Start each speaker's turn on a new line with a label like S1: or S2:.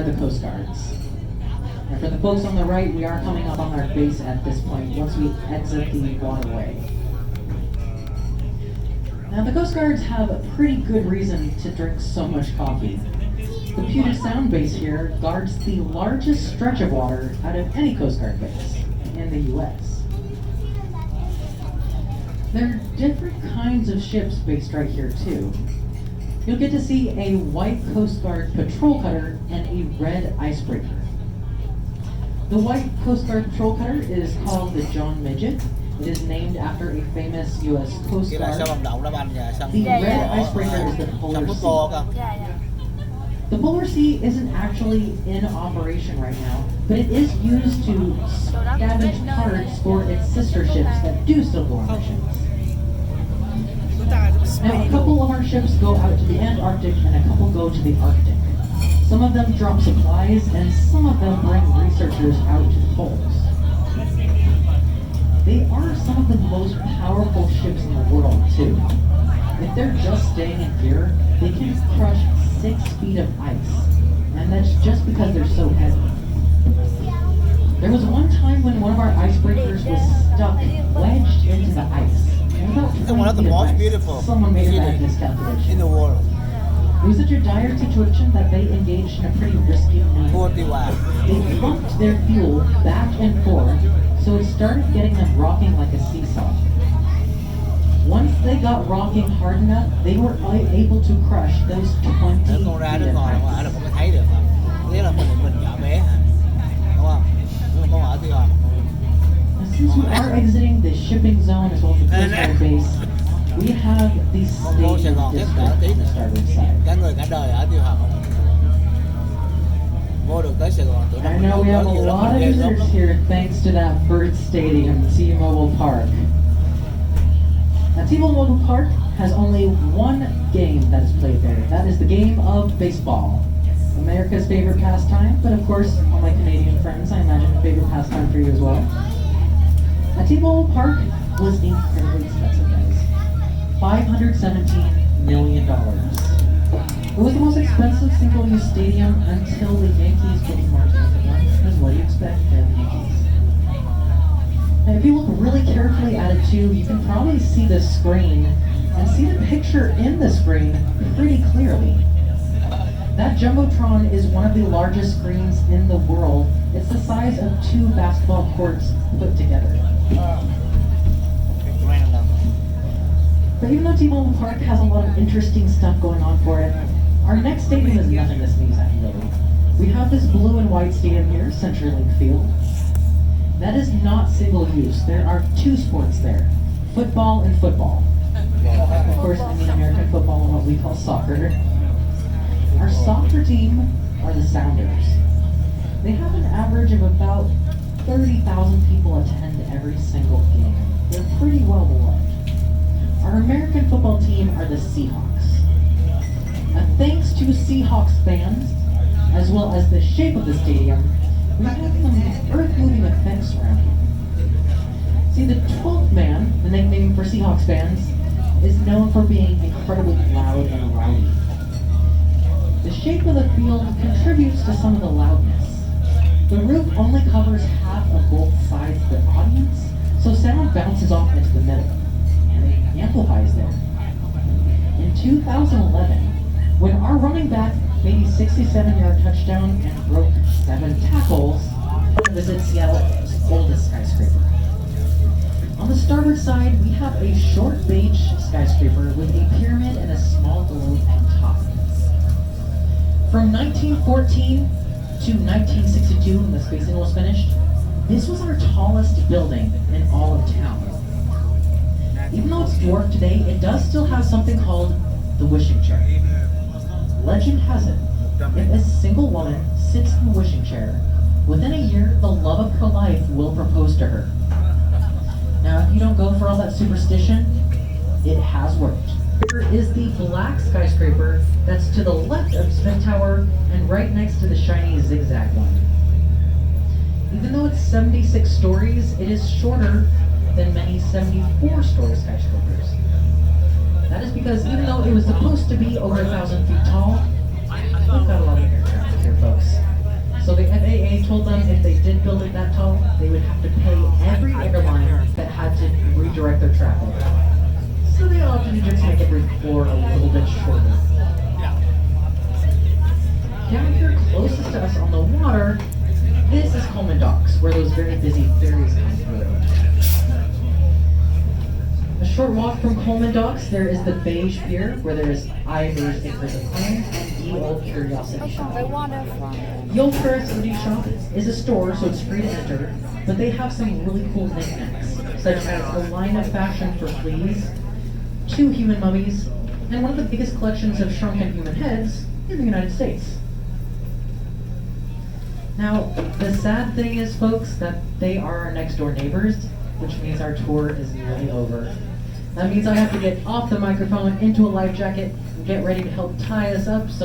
S1: are the Coast Guards. And for the folks on the right, we are coming up on our base at this point once we exit the waterway. Now the Coast Guards have a pretty good reason to drink so much coffee. The Puget Sound base here guards the largest stretch of water out of any Coast Guard base in the US. There are different kinds of ships based right here too. You'll get to see a white Coast Guard patrol cutter and a red icebreaker. The white Coast Guard patrol cutter is called the John Midget. It is named after a famous US Coast Guard. The red icebreaker is the Polar Sea. The Polar Sea isn't actually in operation right now, but it is used to scavenge parts for its sister ships that do still go on missions. Now, a couple of our ships go out to the Antarctic and a couple go to the Arctic. Some of them drop supplies and some of them bring researchers out to the poles. They are some of the most powerful ships in the world too. If they're just staying in here, they can crush 6 feet of ice, and that's just because they're so heavy. There was one time when one of our icebreakers was stuck, wedged into the ice.
S2: It's one of the most beautiful
S1: Someone made a bad miscalculation
S2: in the world.
S1: It was such a dire situation that they engaged in a pretty risky maneuver.
S2: พูดดีกว่า
S1: They pumped their fuel back and forth, so it started getting them rocking like a seesaw. Once they got rocking hard enough, they were able to crush those 20
S2: Nếu
S1: feet
S2: con ra
S1: of
S2: nước ngoài
S1: ice.
S2: là con mới thấy được mà. Nghĩa là mình nhỏ bé hả? Đúng không? Nhưng mà con ở Sài Gòn.
S1: Since we are exiting the shipping zone as well as the Coast Guard base, we have the
S2: Vô Sài
S1: stadium
S2: Gòn tiếp
S1: district
S2: đỡ tí
S1: on the
S2: nữa.
S1: starboard side.
S2: Cả người cả đời ở Tiêu Hồng. Vô được tới Sài Gòn tụi nó
S1: I know we have a
S2: nhiều lắm,
S1: lot of
S2: ghê gớm
S1: visitors
S2: lắm.
S1: here thanks to that Bird Stadium, T-Mobile Park. Now, T-Mobile Park has only one game that is played there. That is the game of baseball. America's favorite pastime, but of course, all my Canadian friends, I imagine a favorite pastime for you as well. Now, T-Mobile Park was incredibly expensive, guys. $517 million. It was the most expensive single-use stadium until the Yankees getting Martin one, because what do you expect? They're the Yankees. Now, if you look really carefully at it too, you can probably see the screen and see the picture in the screen pretty clearly. That Jumbotron is one of the largest screens in the world. It's the size of 2 basketball courts put together. But even though T-Mobile Park has a lot of interesting stuff going on for it, our next stadium is nothing to sneeze at, really. We have this blue and white stadium here, CenturyLink Field. That is not single use. There are 2 sports there, football and football. Of course, I mean American football and what we call soccer. Our soccer team are the Sounders. They have an average of about 30,000 people attend every single game. They're pretty well beloved. Our American football team are the Seahawks. Now, thanks to Seahawks fans, as well as the shape of the stadium, we have some earth-moving effects around here. See, the 12th man, the nickname for Seahawks fans, is known for being incredibly loud and rowdy. The shape of the field contributes to some of the loudness. The roof only covers half of both sides of the audience, so sound bounces off into the middle, and it amplifies there. In 2011, when our running back made a 67-yard touchdown and broke 7 tackles, to visit Seattle's oldest skyscraper. On the starboard side, we have a short beige skyscraper with a pyramid and a small globe on top. From 1914 to 1962, when the Space Needle was finished, this was our tallest building in all of town. Even though it's dwarfed today, it does still have something called the wishing chair. Legend has it, if a single woman sits in the wishing chair, within a year, the love of her life will propose to her. Now, if you don't go for all that superstition, it has worked. Here is the black skyscraper that's to the left of Smith Tower and right next to the shiny zigzag one. Even though it's 76 stories, it is shorter than many 74-story skyscrapers. That is because even though it was supposed to be over 1,000 feet tall, we've got a lot of air traffic here, folks. told them if they did build it that tall, they would have to pay every airline that had to redirect their traffic. So they opted to just make every floor a little bit shorter. Down here closest to us on the water, this is Coleman Docks, where those very busy ferries come through. A short walk from Coleman Docks, there is the Beige Pier, where there is Ivor's Acres of Land and Ye Old Curiosity Shop. Ye Old Curiosity Shop is a store, so it's free to enter, but they have some really cool knickknacks, such as a line of fashion for fleas, 2 human mummies, and one of the biggest collections of shrunken human heads in the United States. Now, the sad thing is, folks, that they are our next door neighbors, which means our tour is nearly over. That means I have to get off the microphone into a life jacket and get ready to help tie us up. So